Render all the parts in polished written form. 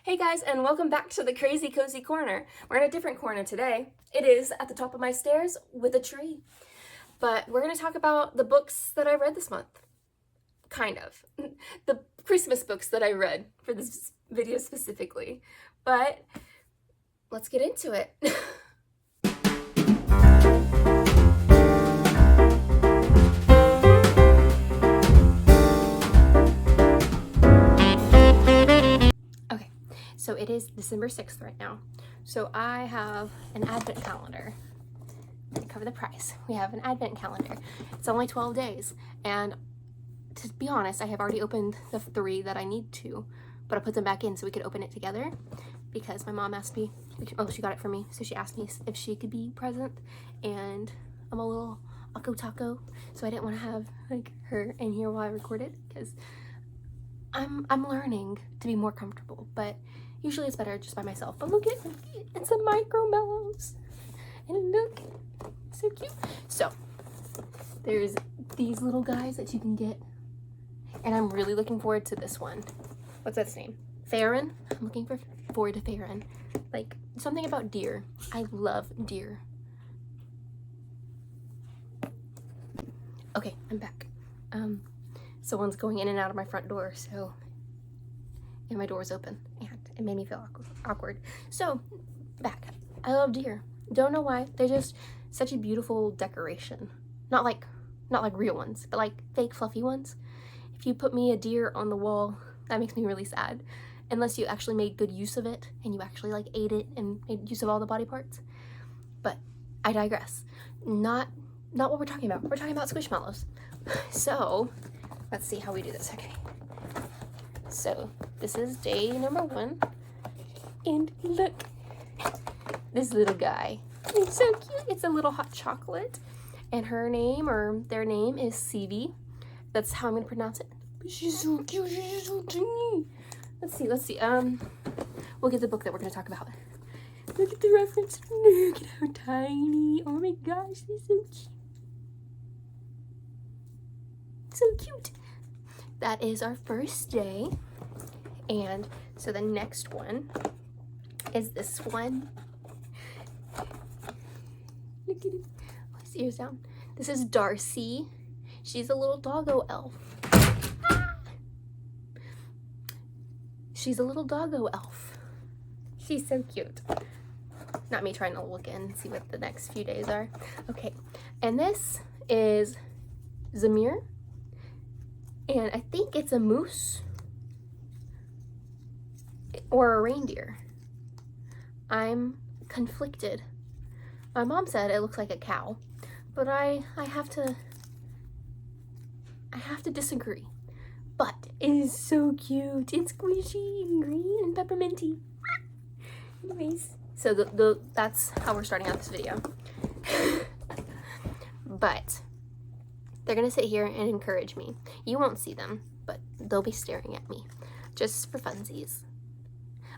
Hey guys, and welcome back to the Crazy Cozy Corner. We're in a different corner today. It is at the top of my stairs with a tree. But we're going to talk about the books that I read this month. Kind of. The Christmas books that I read for this video specifically. But let's get into it. So it is December 6th right now. So I have an advent calendar. To cover the price, we have an advent calendar. It's only 12 days. And to be honest, I have already opened the 3 that I need to. But I put them back in so we could open it together. Because my mom asked me, she got it for me. So she asked me if she could be present. And I'm a little Akko Taco. So I didn't want to have like her in here while I recorded. Because I'm learning to be more comfortable. But usually it's better just by myself. But look at it's a micro mellows. And look, so cute. So there's these little guys that you can get. And I'm really looking forward to this one. What's that name? Farron. I'm looking forward to Farron. Like something about deer. I love deer. Okay, I'm back. Someone's going in and out of my front door, so and my door is open and it made me feel awkward. So back. I love deer. Don't know why. They're just such a beautiful decoration. Not like real ones, but like fake fluffy ones. If you put me a deer on the wall, that makes me really sad. Unless you actually made good use of it and you actually like ate it and made use of all the body parts. But I digress. Not what we're talking about. We're talking about squishmallows. So let's see how we do this. Okay. So this is day number 1. And look, this little guy. It's so cute. It's a little hot chocolate. And her name or their name is Cv. That's how I'm gonna pronounce it. But she's so cute. She's so tiny. Let's see. We'll get the book that we're gonna talk about. Look at the reference. Look at how tiny. Oh my gosh, she's so cute. So cute. That is our first day. And so the next one is this one. Look at it. Oh, his ears down. This is Darcy. She's a little doggo elf. She's a little doggo elf. She's so cute. Not me trying to look in and see what the next few days are. Okay. And this is Zamir. And I think it's a moose or a reindeer. I'm conflicted. My mom said it looks like a cow, but I have to disagree. But it is so cute. It's squishy and green and pepperminty. Anyways, so that's how we're starting out this video. But they're gonna sit here and encourage me. You won't see them, but they'll be staring at me just for funsies.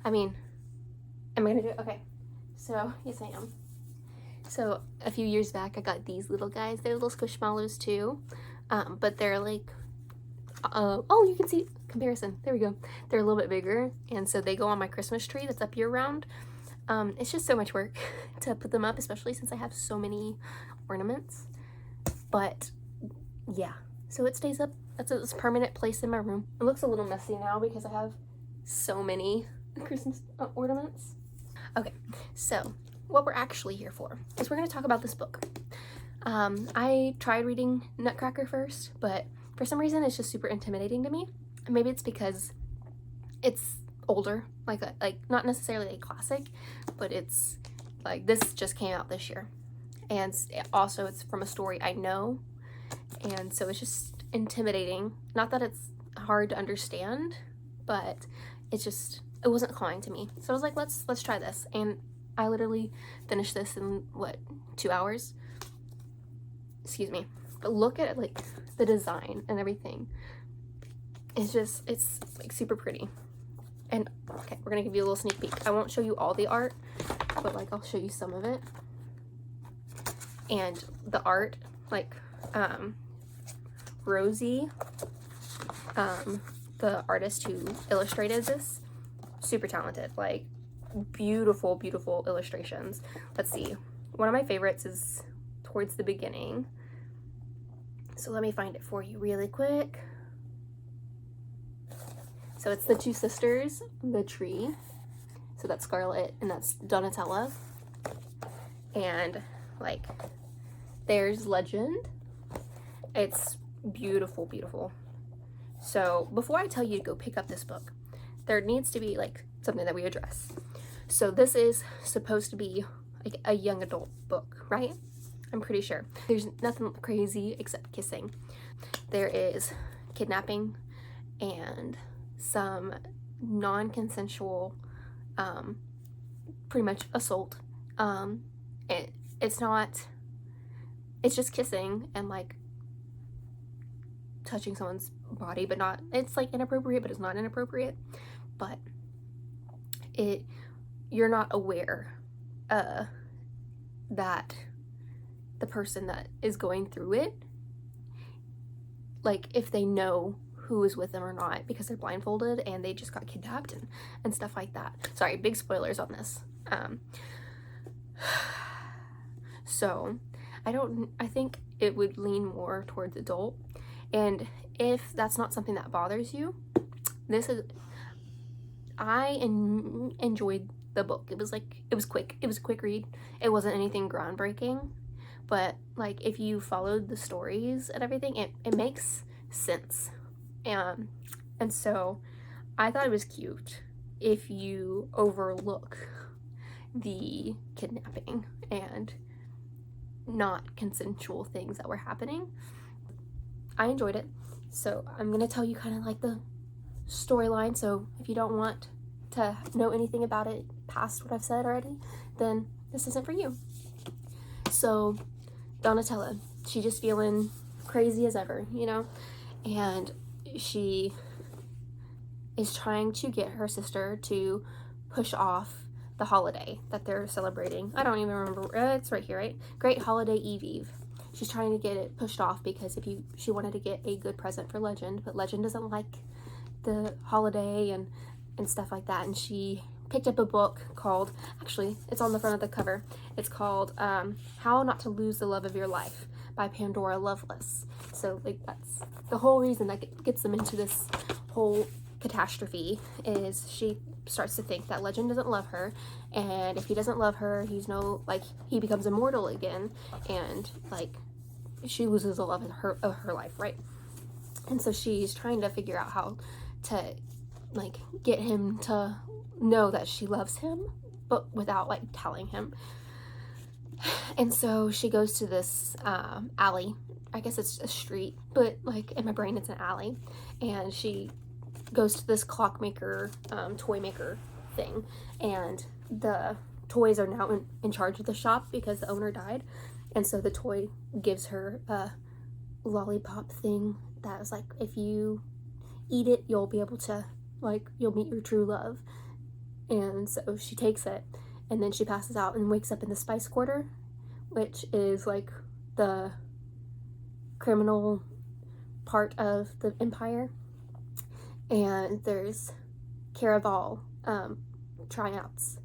I mean, am I gonna do it? Okay. So, yes I am. So, a few years back, I got these little guys. They're little squishmallows too. But they're like, oh, you can see comparison. There we go. They're a little bit bigger. And so they go on my Christmas tree that's up year round. It's just so much work to put them up, especially since I have so many ornaments. But yeah, so it stays up. That's its permanent place in my room. It looks a little messy now because I have so many Christmas ornaments. Okay, so what we're actually here for is we're going to talk about this book. I tried reading Nutcracker first, but for some reason it's just super intimidating to me. Maybe it's because it's older, like not necessarily a classic, but it's like this just came out this year. And also it's from a story I know. And so it's just intimidating. Not that it's hard to understand, but it wasn't calling to me. So I was like, let's try this. And I literally finished this in what, 2 hours? Excuse me. But look at it, like the design and everything. It's like super pretty. And okay, we're gonna give you a little sneak peek. I won't show you all the art, but like I'll show you some of it. And the art, like Rosie, the artist who illustrated this, super talented, like beautiful, beautiful illustrations. Let's see. One of my favorites is towards the beginning. So let me find it for you really quick. So it's the two sisters, the tree. So that's Scarlet and that's Donatella. And like, there's Legend. It's beautiful, beautiful. So before I tell you to go pick up this book, there needs to be like something that we address. So this is supposed to be like a young adult book, right? I'm pretty sure. There's nothing crazy except kissing. There is kidnapping and some non-consensual, pretty much assault. It's just kissing and like touching someone's body, but not, it's like inappropriate, but it's not inappropriate. But you're not aware that the person that is going through it, like if they know who is with them or not, because they're blindfolded and they just got kidnapped and stuff like that. Sorry, big spoilers on this. So I think it would lean more towards adult. And if that's not something that bothers you, I enjoyed the book. It was quick. It was a quick read. It wasn't anything groundbreaking, but like if you followed the stories and everything, it makes sense. And so I thought it was cute if you overlook the kidnapping and not consensual things that were happening. I enjoyed it. So I'm gonna tell you kind of like the storyline. So if you don't want to know anything about it past what I've said already, then this isn't for you. So Donatella, she just feeling crazy as ever, you know, and she is trying to get her sister to push off the holiday that they're celebrating. I don't even remember. It's right here, right? Great Holiday Eve. She's trying to get it pushed off because she wanted to get a good present for Legend, but Legend doesn't like the holiday and stuff like that. And she picked up a book called, actually, it's on the front of the cover. It's called How Not to Lose the Love of Your Life by Pandora Loveless. So like that's the whole reason that gets them into this whole catastrophe, is she starts to think that Legend doesn't love her, and if he doesn't love her, he becomes immortal again, and like she loses the love of her life, right? And so she's trying to figure out how to like get him to know that she loves him, but without like telling him. And so she goes to this alley. I guess it's a street, but like in my brain it's an alley, and she goes to this clockmaker, toy maker thing, and the toys are now in charge of the shop because the owner died. And so the toy gives her a lollipop thing that is like, if you eat it, you'll be able to, like, you'll meet your true love. And so she takes it, and then she passes out and wakes up in the Spice Quarter, which is like the criminal part of the empire. And there's Caraval tryouts.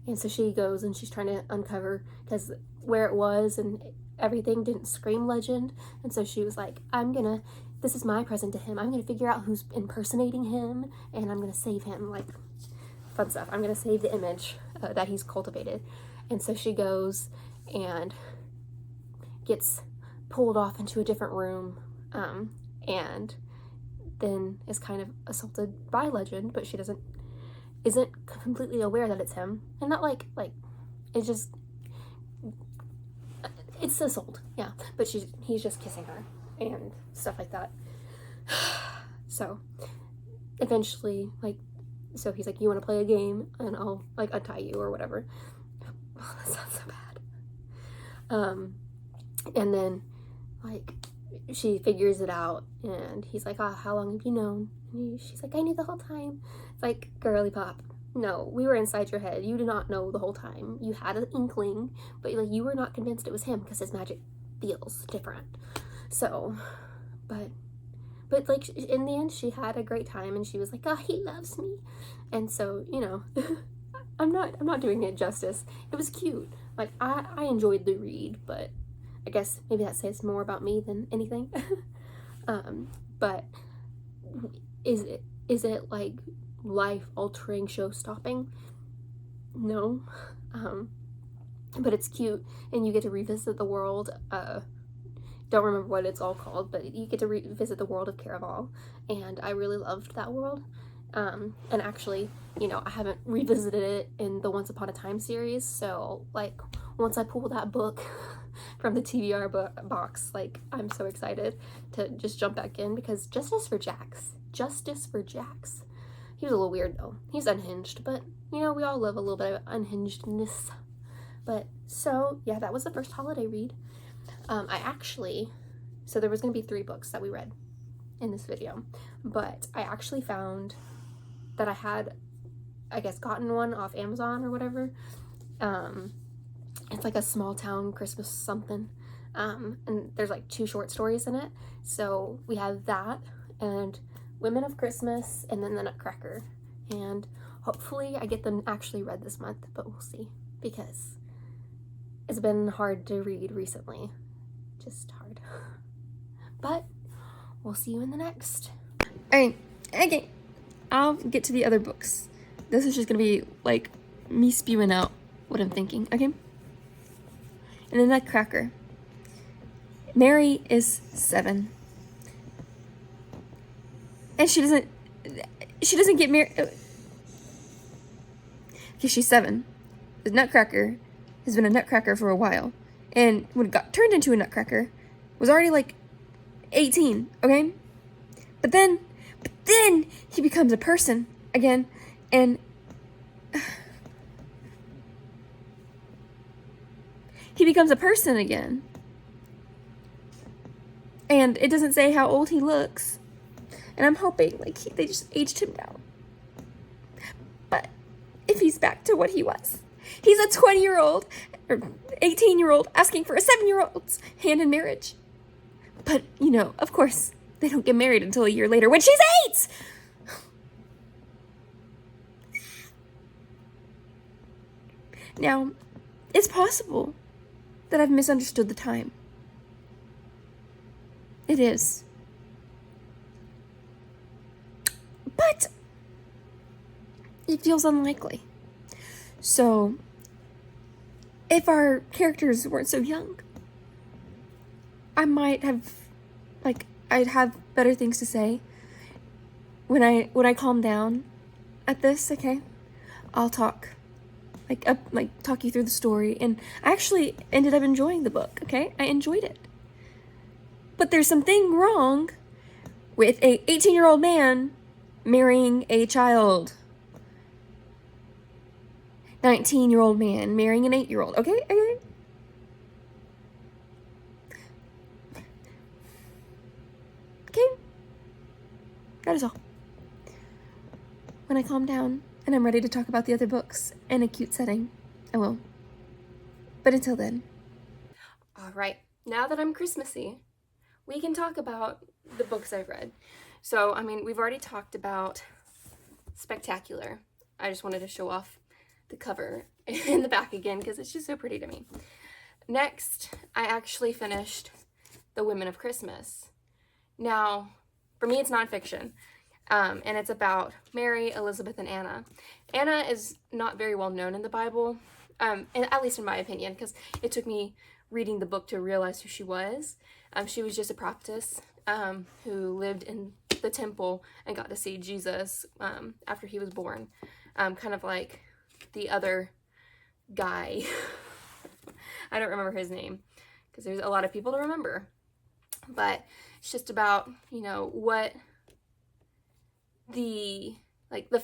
And so she goes and she's trying to uncover, because where it was and everything didn't scream Legend. And so she was like, this is my present to him. I'm gonna figure out who's impersonating him, and I'm gonna save him, like fun stuff. I'm gonna save the image that he's cultivated. And so she goes and gets pulled off into a different room, and then is kind of assaulted by Legend, but she isn't completely aware that it's him, and not like it's assault, yeah, but he's just kissing her and stuff like that. So eventually, like, so he's like, you want to play a game and I'll like untie you or whatever. Oh, that sounds so bad. And then like she figures it out, and he's like, how long have you known? And she's like, I knew the whole time. It's like, girly pop, no, we were inside your head. You did not know the whole time. You had an inkling, but like you were not convinced it was him because his magic feels different. So but but like in the end she had a great time, and she was like, oh, he loves me. And so, you know, I'm not doing it justice. It was cute. Like I enjoyed the read, but I guess maybe that says more about me than anything. But is it like life altering, show stopping? No. But it's cute, and you get to revisit the world. Don't remember what it's all called, but you get to revisit the world of Caraval, and I really loved that world. And actually, you know, I haven't revisited it in the Once Upon a Time series, so like once I pull that book from the TBR box, like I'm so excited to just jump back in, because justice for Jax. He was a little weird though. He's unhinged, but you know, we all love a little bit of unhingedness. But so yeah, that was the first holiday read. So there was going to be 3 books that we read in this video, but I actually found that I had, I guess, gotten one off Amazon or whatever. It's like a small town Christmas something, and there's like 2 short stories in it. So we have that, and Women of Christmas, and then the Nutcracker, and hopefully I get them actually read this month, but we'll see, because it's been hard to read recently. Just hard. But we'll see you in the next. Alright, okay. I'll get to the other books. This is just gonna be like me spewing out what I'm thinking, okay? And the Nutcracker. Mary is 7. And she doesn't get married. Okay, she's 7. The Nutcracker has been a Nutcracker for a while, and when it got turned into a Nutcracker, was already like 18, okay? But then he becomes a person again, and he becomes a person again. And it doesn't say how old he looks, and I'm hoping like they just aged him down. But if he's back to what he was, he's a 20-year-old or 18-year-old asking for a 7-year-old's hand in marriage. But, you know, of course, they don't get married until a year later when she's 8! Now, it's possible that I've misunderstood the time. It is. But it feels unlikely. So, if our characters weren't so young, I might have, like, I'd have better things to say. When I calm down at this, okay, I'll talk. Talk you through the story. And I actually ended up enjoying the book, okay? I enjoyed it. But there's something wrong with a 18-year-old man marrying a child. 19-year-old man marrying an 8-year-old. Okay? Okay? That is all. When I calm down and I'm ready to talk about the other books in a cute setting, I will. But until then. Alright, now that I'm Christmassy, we can talk about the books I've read. So, I mean, we've already talked about Spectacular. I just wanted to show off the cover in the back again because it's just so pretty to me. Next, I actually finished The Women of Christmas. Now, for me, it's nonfiction, and it's about Mary, Elizabeth, and Anna. Anna is not very well known in the Bible, and at least in my opinion, because it took me reading the book to realize who she was. She was just a prophetess who lived in the temple and got to see Jesus after he was born. Kind of like the other guy. I don't remember his name because there's a lot of people to remember. But it's just about, you know, what the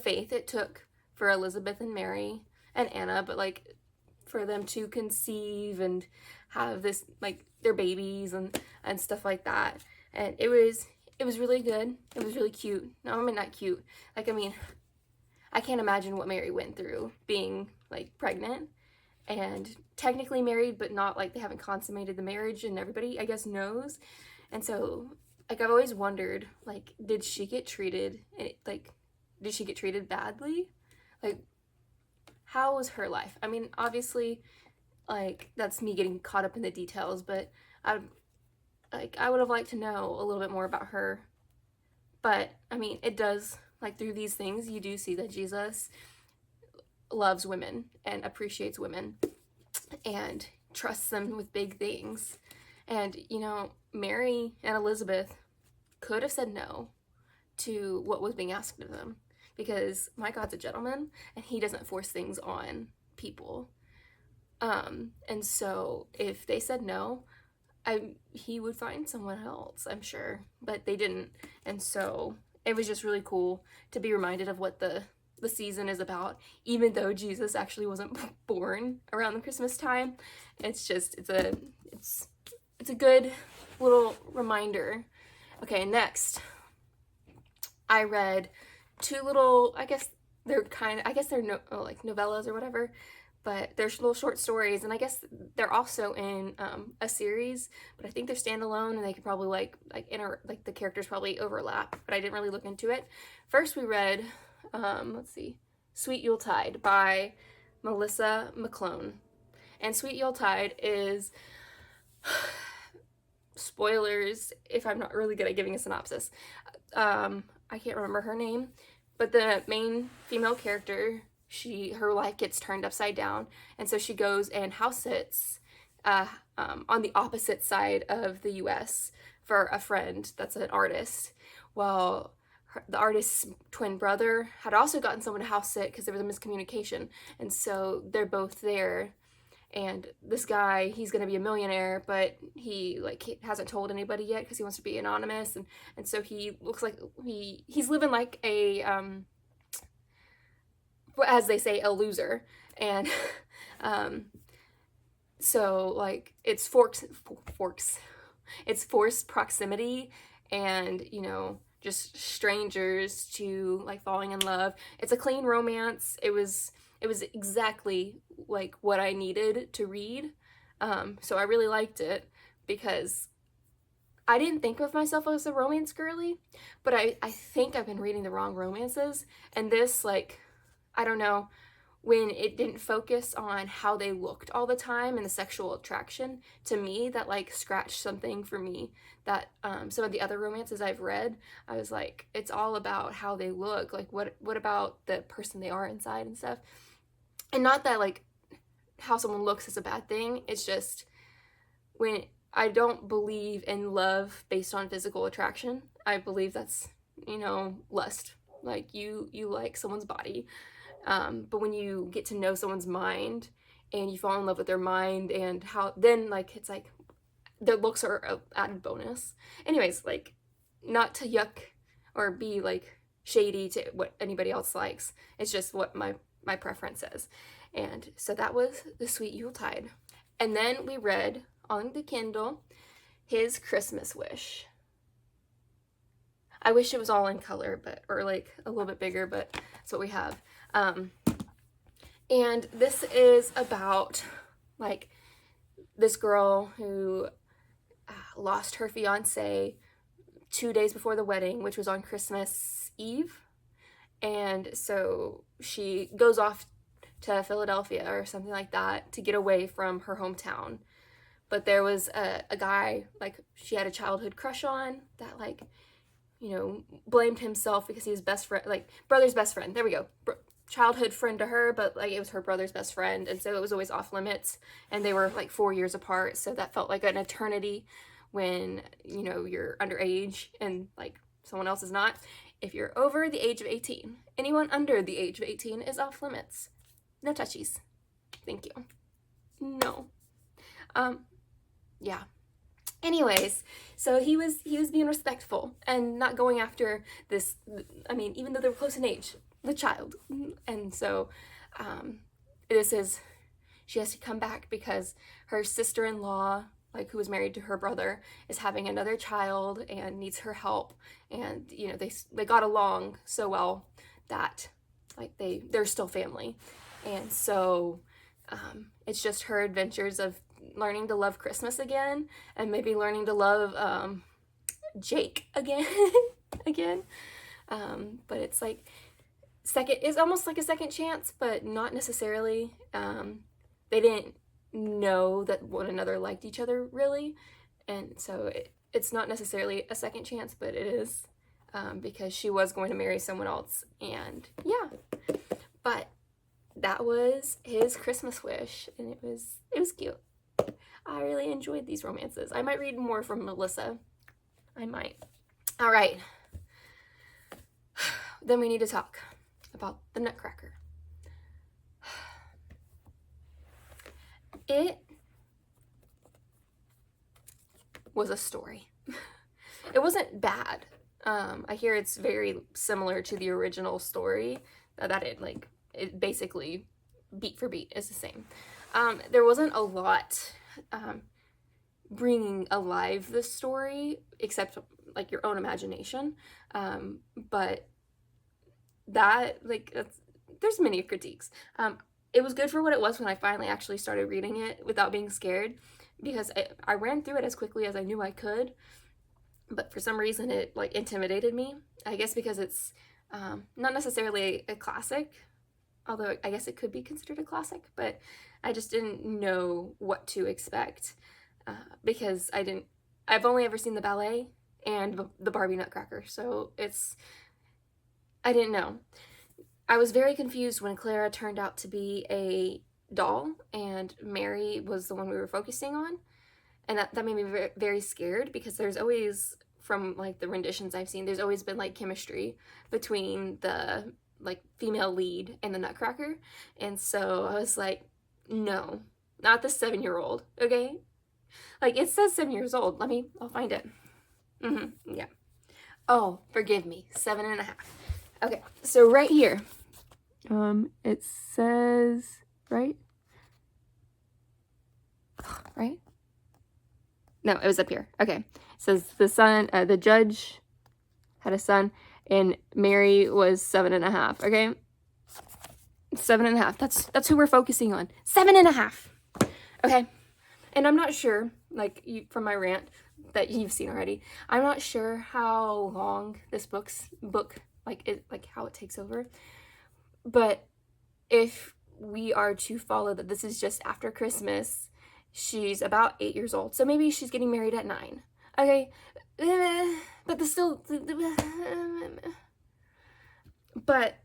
faith it took for Elizabeth and Mary and Anna, but like for them to conceive and have this, like, their babies and stuff like that. And it was really good. It was really cute. No, I mean, not cute. Like, I mean, I can't imagine what Mary went through being, like, pregnant and technically married, but not, like, they haven't consummated the marriage and everybody, I guess, knows. And so like, I've always wondered, like, did she get treated badly? Like, how was her life? I mean, obviously, like, that's me getting caught up in the details, but I would have liked to know a little bit more about her. But, I mean, it does, like, through these things, you do see that Jesus loves women and appreciates women and trusts them with big things. And, you know, Mary and Elizabeth could have said no to what was being asked of them, because my God's a gentleman and he doesn't force things on people. And so if they said no, he would find someone else, I'm sure, but they didn't. And so it was just really cool to be reminded of what the season is about, even though Jesus actually wasn't born around the Christmas time. It's a good little reminder. Okay, next I read two little, I guess they're like novellas or whatever, but they're little short stories, and I guess they're also in a series, but I think they're standalone, and they could probably like the characters probably overlap, but I didn't really look into it. First we read, let's see, Sweet Yuletide by Melissa McClone. And Sweet Yuletide is, spoilers if I'm not really good at giving a synopsis, I can't remember her name, but the main female character, her life gets turned upside down, and so she goes and house sits on the opposite side of the US for a friend that's an artist. Well, the artist's twin brother had also gotten someone to house sit because there was a miscommunication, and so they're both there. And this guy, he's gonna be a millionaire, but he hasn't told anybody yet because he wants to be anonymous, and so he looks like he's living like a as they say, a loser. And so like it's it's forced proximity, and you know, just strangers to like falling in love. It's a clean romance. It was exactly like what I needed to read. So I really liked it, because I didn't think of myself as a romance girly, but I think I've been reading the wrong romances. And this, like, I don't know, when it didn't focus on how they looked all the time and the sexual attraction, to me, that like scratched something for me that some of the other romances I've read, I was like, it's all about how they look. Like, what about the person they are inside and stuff? And not that like how someone looks is a bad thing. It's just, when I don't believe in love based on physical attraction. I believe that's, you know, lust. Like you like someone's body. But when you get to know someone's mind and you fall in love with their mind, and how then like it's like their looks are an added bonus. Anyways, like, not to yuck or be like shady to what anybody else likes. It's just what my preference is. And so that was the Sweet Yuletide. And then we read on the Kindle His Christmas Wish. I wish it was all in color, or like a little bit bigger, but that's what we have. And this is about like this girl who lost her fiance 2 days before the wedding, which was on Christmas Eve. And so she goes off to Philadelphia or something like that to get away from her hometown. But there was a guy like she had a childhood crush on that, like, you know, blamed himself because he was best friend, like brother's best friend. There we go. Childhood friend to her, but like it was her brother's best friend, and so it was always off limits. And they were like 4 years apart, so that felt like an eternity when, you know, you're underage and like someone else is not. If you're over the age of 18, anyone under the age of 18 is off limits. No touchies. Thank you. No. Yeah. Anyways, so he was being respectful and not going after this, I mean, even though they were close in age, the child. And so she has to come back because her sister-in-law, like, who was married to her brother, is having another child and needs her help. And, you know, they got along so well that like they're still family. And so it's just her adventures of learning to love Christmas again, and maybe learning to love Jake again. again. But it's like it's almost like a second chance, but not necessarily. They didn't know that one another liked each other really, and so it's not necessarily a second chance, but it is, because she was going to marry someone else, and yeah. But that was his Christmas wish, and it was cute. I really enjoyed these romances. I might read more from Melissa. I might. All right. Then we need to talk about the Nutcracker. It was a story. It wasn't bad. I hear it's very similar to the original story, that it basically beat for beat is the same. There wasn't a lot bringing alive the story, except like your own imagination. But that, there's many critiques. It was good for what it was when I finally actually started reading it without being scared, because I ran through it as quickly as I knew I could, but for some reason it like intimidated me. I guess because it's not necessarily a classic, although I guess it could be considered a classic, but I just didn't know what to expect, because I've only ever seen the ballet and the Barbie Nutcracker, so I didn't know. I was very confused when Clara turned out to be a doll and Mary was the one we were focusing on. And that made me very, very scared, because there's always, from like the renditions I've seen, there's always been like chemistry between the like female lead and the Nutcracker. And so I was like, no, not the 7-year-old, okay? Like it says 7 years old. I'll find it. Yeah. Oh, forgive me, 7.5. Okay, so right here, it says, right? No, it was up here. Okay, it says the judge had a son, and Mary was 7.5. Okay, 7.5. That's who we're focusing on. 7.5. Okay, and I'm not sure, from my rant that you've seen already, I'm not sure how long this book how it takes over. But if we are to follow that this is just after Christmas, she's about 8 years old. So maybe she's getting married at 9. Okay. But but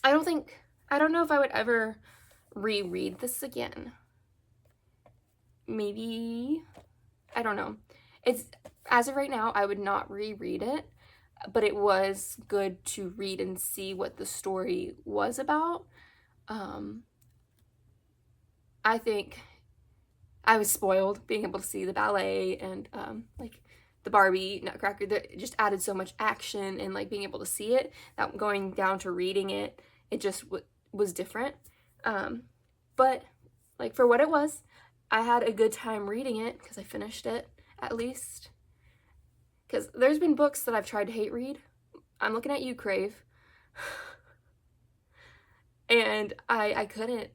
I don't know if I would ever reread this again. Maybe, I don't know. As of right now, I would not reread it. But it was good to read and see what the story was about. I think I was spoiled being able to see the ballet and the Barbie Nutcracker. That just added so much action, and being able to see it, that going down to reading it, it just was different. But for what it was, I had a good time reading it, because I finished it at least. Because there's been books that I've tried to hate read. I'm looking at you, Crave. And I couldn't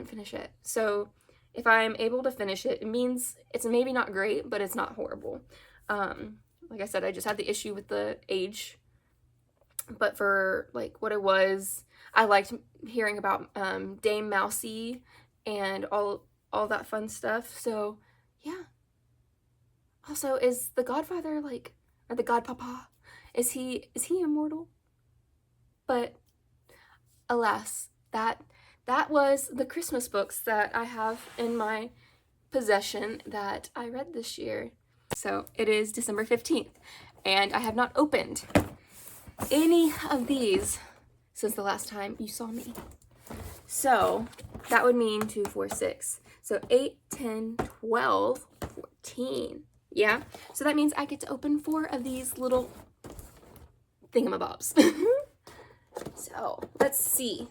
finish it. So if I'm able to finish it, it means it's maybe not great, but it's not horrible. Like I said, I just had the issue with the age. But for what it was, I liked hearing about Dame Mousy and all that fun stuff. So yeah. Also, is the Godfather or the Godpapa, is he immortal? But alas, that was the Christmas books that I have in my possession that I read this year. So it is December 15th, and I have not opened any of these since the last time you saw me. So that would mean 2, 4, 6. So 8, 10, 12, 14. Yeah, so that means I get to open 4 of these little thingamabobs. So, let's see.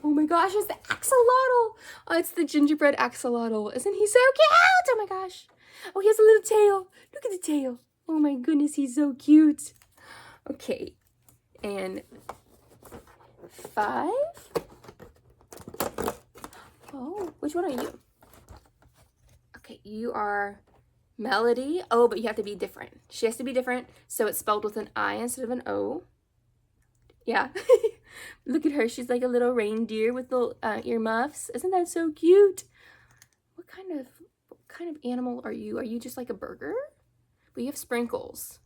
Oh my gosh, it's the axolotl! Oh, it's the gingerbread axolotl. Isn't he so cute? Oh my gosh. Oh, he has a little tail. Look at the tail. Oh my goodness, he's so cute. Okay, and 5. Oh, which one are you? Okay, you are Melody. Oh, but you have to be different. She has to be different, so it's spelled with an I instead of an O. Yeah. Look at her. She's like a little reindeer with little earmuffs. Isn't that so cute? What kind of animal are you? Are you just like a burger? But you have sprinkles.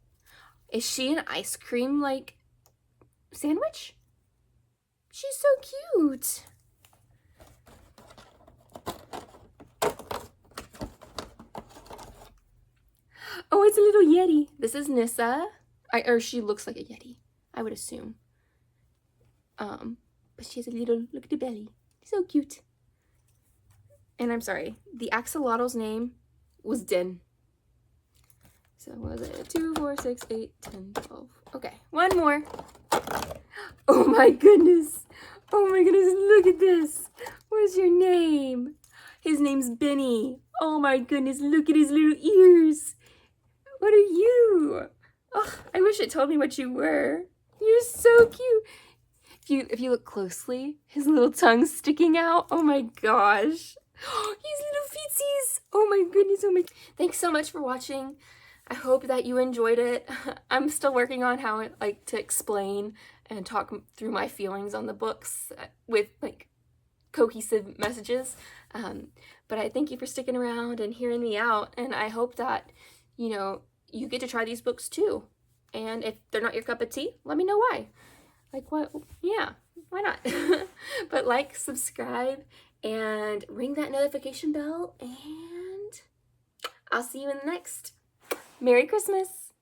Is she an ice cream like sandwich? She's so cute. Oh, it's a little Yeti. This is Nissa. Or she looks like a Yeti, I would assume. But she has a little, look at the belly. So cute. And I'm sorry, the axolotl's name was Din. So what was it? 2, 4, 6, 8, 10, 12. Okay, one more. Oh my goodness. Oh my goodness, look at this. What's your name? His name's Benny. Oh my goodness, look at his little ears. What are you? Oh, I wish it told me what you were. You're so cute. If you look closely, his little tongue's sticking out. Oh my gosh. His little feetsies. Oh my goodness. Oh my. Thanks so much for watching. I hope that you enjoyed it. I'm still working on how to explain and talk through my feelings on the books with like cohesive messages. But I thank you for sticking around and hearing me out. And I hope that, you get to try these books too. And if they're not your cup of tea, let me know why. Like what? Yeah, why not? But like, subscribe, and ring that notification bell, and I'll see you in the next. Merry Christmas!